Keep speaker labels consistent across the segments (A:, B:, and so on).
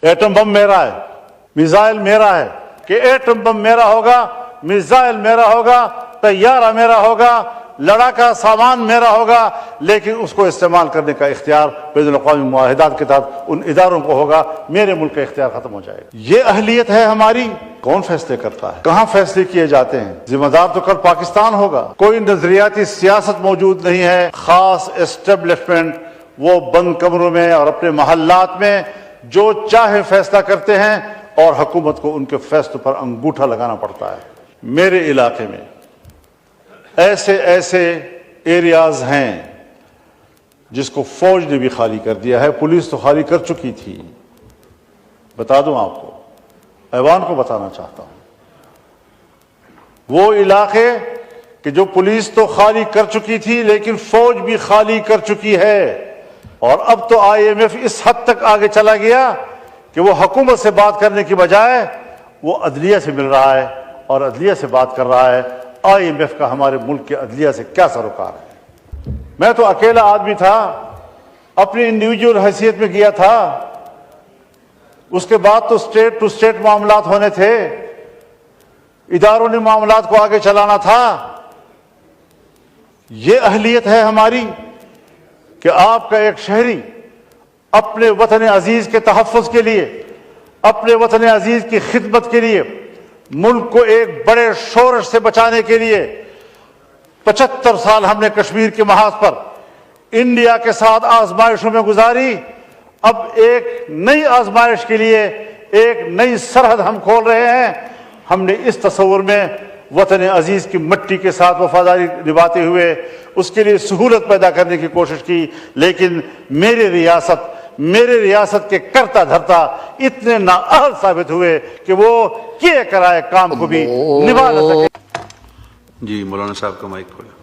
A: Atom bomb میرا ہے، missile میرا ہے، کہ ایٹم بم میرا ہوگا، میزائل میرا ہوگا، طیارہ میرا ہوگا، لڑاکا سامان میرا ہوگا، لیکن اس کو استعمال کرنے کا اختیار بین الاقوامی معاہدات کے تحت ان اداروں کو ہوگا، میرے ملک کا اختیار ختم ہو جائے گا۔ یہ اہلیت ہے ہماری؟ کون فیصلے کرتا ہے؟ کہاں فیصلے کیے جاتے ہیں؟ ذمہ دار تو کل پاکستان ہوگا۔ کوئی نظریاتی سیاست موجود نہیں ہے، خاص اسٹیبلشمنٹ وہ بند کمروں میں اور اپنے محلات میں جو چاہے فیصلہ کرتے ہیں، اور حکومت کو ان کے فیصلوں پر انگوٹھا لگانا پڑتا ہے۔ میرے علاقے میں ایسے ایریاز ہیں جس کو فوج نے بھی خالی کر دیا ہے، پولیس تو خالی کر چکی تھی۔ بتا دوں آپ کو، ایوان کو بتانا چاہتا ہوں، وہ علاقے کہ جو پولیس تو خالی کر چکی تھی لیکن فوج بھی خالی کر چکی ہے، اور اب تو آئی ایم ایف اس حد تک آگے چلا گیا کہ وہ حکومت سے بات کرنے کی بجائے وہ عدلیہ سے مل رہا ہے اور عدلیہ سے بات کر رہا ہے۔ آئی ایم ایف کا ہمارے ملک کے عدلیہ سے کیا سروکار ہے؟ میں تو اکیلا آدمی تھا، اپنی انڈیویجول حیثیت میں گیا تھا، اس کے بعد تو اسٹیٹ ٹو اسٹیٹ معاملات ہونے تھے، اداروں نے معاملات کو آگے چلانا تھا۔ یہ اہلیت ہے ہماری کہ آپ کا ایک شہری اپنے وطن عزیز کے تحفظ کے لیے، اپنے وطن عزیز کی خدمت کے لیے، ملک کو ایک بڑے شورش سے بچانے کے لیے 75 سال ہم نے کشمیر کے محاذ پر انڈیا کے ساتھ آزمائشوں میں گزاری۔ اب ایک نئی آزمائش کے لیے ایک نئی سرحد ہم کھول رہے ہیں۔ ہم نے اس تصور میں وطن عزیز کی مٹی کے ساتھ وفاداری نبھاتے ہوئے اس کے لیے سہولت پیدا کرنے کی کوشش کی، لیکن میری ریاست کے کرتا دھرتا اتنے نااہل ثابت ہوئے کہ وہ کیے کرائے کام کو بھی نبھا نہ سکے۔
B: جی مولانا صاحب کا مائک کھولا۔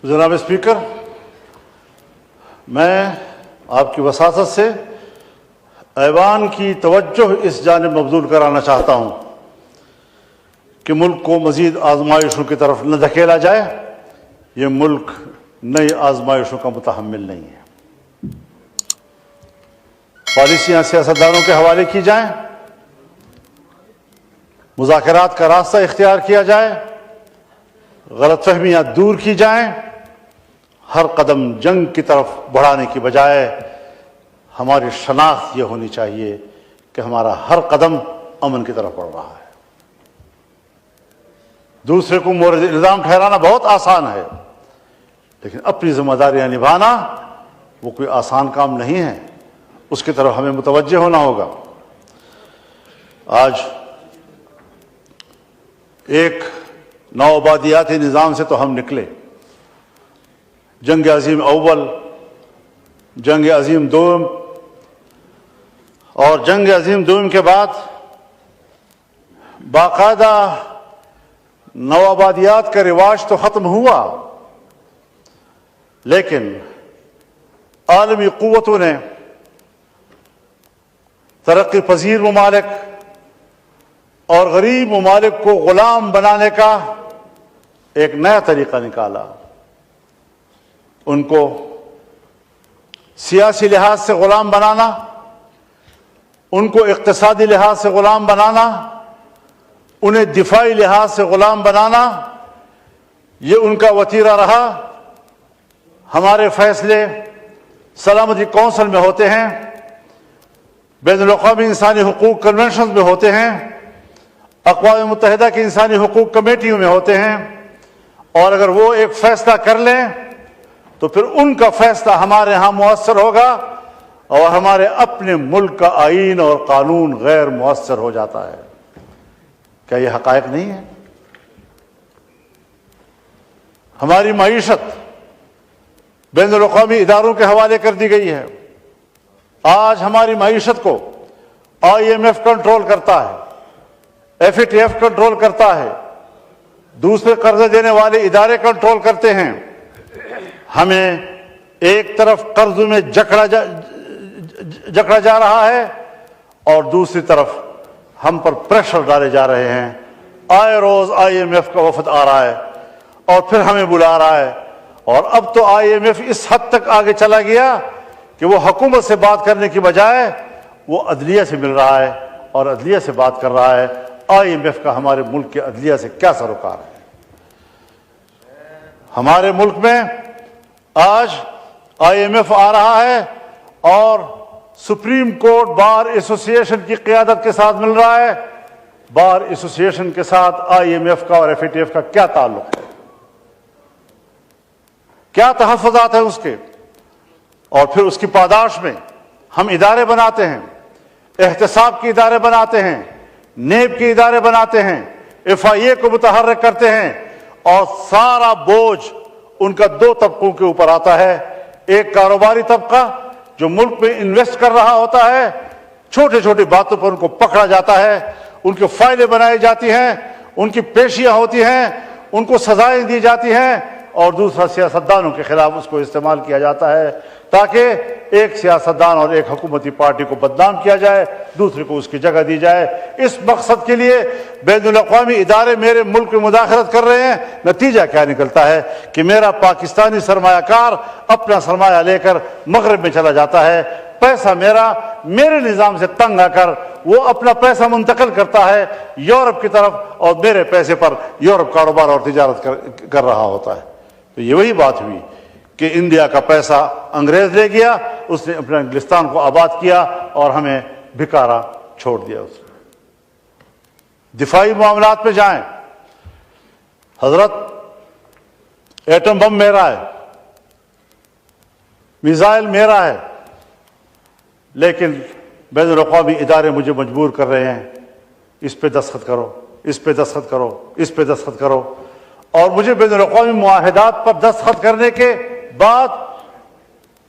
A: جناب اسپیکر، میں آپ کی وساطت سے ایوان کی توجہ اس جانب مبذول کرانا چاہتا ہوں کہ ملک کو مزید آزمائشوں کی طرف نہ دھکیلا جائے۔ یہ ملک نئی آزمائشوں کا متحمل نہیں ہے۔ پالیسیاں سیاستدانوں کے حوالے کی جائیں، مذاکرات کا راستہ اختیار کیا جائے، غلط فہمیاں دور کی جائیں، ہر قدم جنگ کی طرف بڑھانے کی بجائے ہماری شناخت یہ ہونی چاہیے کہ ہمارا ہر قدم امن کی طرف بڑھ رہا ہے۔ دوسرے کو مورد الزام ٹھہرانا بہت آسان ہے، لیکن اپنی ذمہ داریاں نبھانا وہ کوئی آسان کام نہیں ہے، اس کی طرف ہمیں متوجہ ہونا ہوگا۔ آج ایک نوآبادیاتی نظام سے تو ہم نکلے، جنگ عظیم اول، جنگ عظیم دوم، اور جنگ عظیم دوم کے بعد باقاعدہ نوآبادیات کا رواج تو ختم ہوا، لیکن عالمی قوتوں نے ترقی پذیر ممالک اور غریب ممالک کو غلام بنانے کا ایک نیا طریقہ نکالا۔ ان کو سیاسی لحاظ سے غلام بنانا، ان کو اقتصادی لحاظ سے غلام بنانا، انہیں دفاعی لحاظ سے غلام بنانا، یہ ان کا وتیرہ رہا۔ ہمارے فیصلے سلامتی کونسل میں ہوتے ہیں، بین الاقوامی انسانی حقوق کنونشن میں ہوتے ہیں، اقوام متحدہ کی انسانی حقوق کمیٹیوں میں ہوتے ہیں، اور اگر وہ ایک فیصلہ کر لیں تو پھر ان کا فیصلہ ہمارے ہاں مؤثر ہوگا، اور ہمارے اپنے ملک کا آئین اور قانون غیر مؤثر ہو جاتا ہے۔ کیا یہ حقائق نہیں ہے؟ ہماری معیشت بین الاقوامی اداروں کے حوالے کر دی گئی ہے۔ آج ہماری معیشت کو آئی ایم ایف کنٹرول کرتا ہے، F A T F control کرتا ہے، دوسرے قرضے دینے والے ادارے کنٹرول کرتے ہیں۔ ہمیں ایک طرف قرضوں میں جکڑا جا رہا ہے، اور دوسری طرف ہم پر پریشر ڈالے جا رہے ہیں۔ آئے روز آئی ایم ایف کا وفد آ رہا ہے اور پھر ہمیں بلا رہا ہے، اور اب تو آئی ایم ایف اس حد تک آگے چلا گیا کہ وہ حکومت سے بات کرنے کی بجائے وہ عدلیہ سے مل رہا ہے اور عدلیہ سے بات کر رہا ہے۔ IMF کا ہمارے ملک کے عدلیہ سے کیا سروکار ہے؟ ہمارے ملک میں آج IMF آ رہا ہے اور سپریم کورٹ بار ایسوسی ایشن کی قیادت کے ساتھ مل رہا ہے۔ بار ایسوسی ایشن کے ساتھ IMF کا اور FATF کا کیا تعلق ہے؟ کیا تحفظات ہیں اس کے؟ اور پھر اس کی پاداش میں ہم ادارے بناتے ہیں، احتساب کے ادارے بناتے ہیں، نیب کے ادارے بناتے ہیں، FIA کو متحرک کرتے ہیں، اور سارا بوجھ ان کا دو طبقوں کے اوپر آتا ہے۔ ایک کاروباری طبقہ جو ملک میں انویسٹ کر رہا ہوتا ہے، چھوٹی چھوٹی باتوں پر ان کو پکڑا جاتا ہے، ان کی فائلیں بنائی جاتی ہیں، ان کی پیشیاں ہوتی ہیں، ان کو سزائیں دی جاتی ہیں، اور دوسرا سیاستدانوں کے خلاف اس کو استعمال کیا جاتا ہے تاکہ ایک سیاستدان اور ایک حکومتی پارٹی کو بدنام کیا جائے، دوسرے کو اس کی جگہ دی جائے۔ اس مقصد کے لیے بین الاقوامی ادارے میرے ملک میں مداخلت کر رہے ہیں۔ نتیجہ کیا نکلتا ہے کہ میرا پاکستانی سرمایہ کار اپنا سرمایہ لے کر مغرب میں چلا جاتا ہے، پیسہ میرے نظام سے تنگ آ کر وہ اپنا پیسہ منتقل کرتا ہے یورپ کی طرف، اور میرے پیسے پر یورپ کاروبار اور تجارت کر رہا ہوتا ہے۔ تو یہ وہی بات ہوئی کہ انڈیا کا پیسہ انگریز لے گیا، اس نے اپنے انگلستان کو آباد کیا اور ہمیں بھکارا چھوڑ دیا۔ اس نے دفاعی معاملات میں جائیں، حضرت ایٹم بم میرا ہے، میزائل میرا ہے، لیکن بین الاقوامی ادارے مجھے مجبور کر رہے ہیں اس پہ دستخط کرو، اس پہ دستخط کرو، اس پہ دستخط کرو، اور مجھے بین الاقوامی معاہدات پر دستخط کرنے کے بعد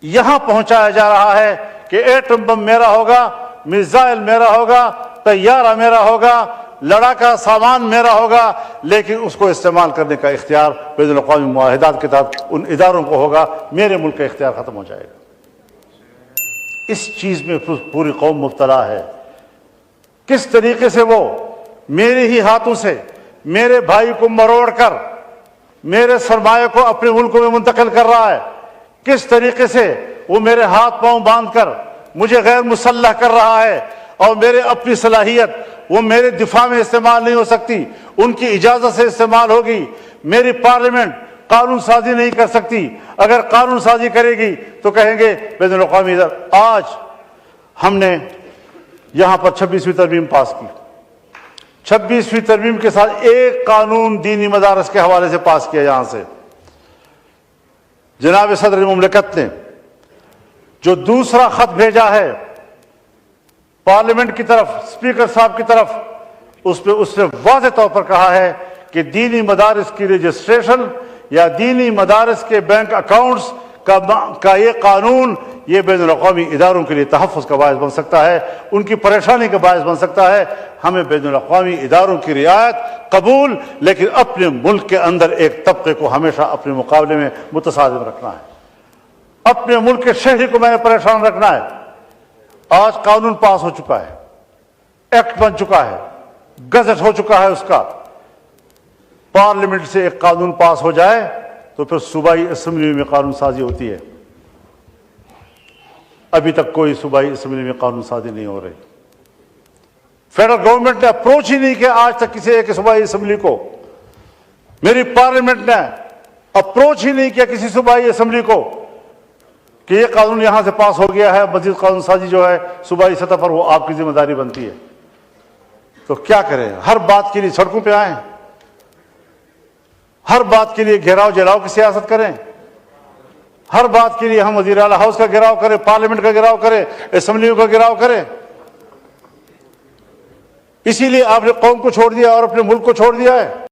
A: یہاں پہنچایا جا رہا ہے کہ ایٹم بم میرا ہوگا، میزائل میرا ہوگا، طیارہ میرا ہوگا، لڑاکا سامان میرا ہوگا، لیکن اس کو استعمال کرنے کا اختیار بین الاقوامی معاہدات کے تحت ان اداروں کو ہوگا۔ میرے ملک کا اختیار ختم ہو جائے گا۔ اس چیز میں پوری قوم مبتلا ہے۔ کس طریقے سے وہ میرے ہی ہاتھوں سے میرے بھائی کو مروڑ کر میرے سرمایہ کو اپنے ملکوں میں منتقل کر رہا ہے، کس طریقے سے وہ میرے ہاتھ پاؤں باندھ کر مجھے غیر مسلح کر رہا ہے، اور میرے اپنی صلاحیت وہ میرے دفاع میں استعمال نہیں ہو سکتی، ان کی اجازت سے استعمال ہوگی۔ میری پارلیمنٹ قانون سازی نہیں کر سکتی، اگر قانون سازی کرے گی تو کہیں گے بین الاقوامی آج ہم نے یہاں پر 26ویں ترمیم پاس کی، 26ویں ترمیم کے ساتھ ایک قانون دینی مدارس کے حوالے سے پاس کیا۔ یہاں سے جناب صدر مملکت نے جو دوسرا خط بھیجا ہے پارلیمنٹ کی طرف، اسپیکر صاحب کی طرف، اس نے واضح طور پر کہا ہے کہ دینی مدارس کی رجسٹریشن یا دینی مدارس کے بینک اکاؤنٹس کا یہ قانون یہ بین الاقوامی اداروں کے لیے تحفظ کا باعث بن سکتا ہے، ان کی پریشانی کا باعث بن سکتا ہے۔ ہمیں بین الاقوامی اداروں کی رعایت قبول، لیکن اپنے ملک کے اندر ایک طبقے کو ہمیشہ اپنے مقابلے میں متصادم رکھنا ہے، اپنے ملک کے شہری کو میں نے پریشان رکھنا ہے۔ آج قانون پاس ہو چکا ہے، ایکٹ بن چکا ہے، گزٹ ہو چکا ہے اس کا۔ پارلیمنٹ سے ایک قانون پاس ہو جائے تو پھر صوبائی اسمبلی میں قانون سازی ہوتی ہے۔ ابھی تک کوئی صوبائی اسمبلی میں قانون سازی نہیں ہو رہی۔ فیڈرل گورنمنٹ نے اپروچ ہی نہیں کیا آج تک کسی ایک صوبائی اسمبلی کو۔ میری پارلیمنٹ نے اپروچ ہی نہیں کیا کسی صوبائی اسمبلی کو کہ یہ قانون یہاں سے پاس ہو گیا ہے، مزید قانون سازی جو ہے صوبائی سطح پر وہ آپ کی ذمہ داری بنتی ہے۔ تو کیا کریں؟ ہر بات کے لیے سڑکوں پہ آئیں، ہر بات کے لیے گھیراؤ جلاؤ کی سیاست کریں، ہر بات کے لیے ہم وزیر اعلیٰ ہاؤس کا گھیراؤ کریں، پارلیمنٹ کا گھیراؤ کریں، اسمبلیوں کا گھیراؤ کریں۔ اسی لیے آپ نے قوم کو چھوڑ دیا اور اپنے ملک کو چھوڑ دیا ہے۔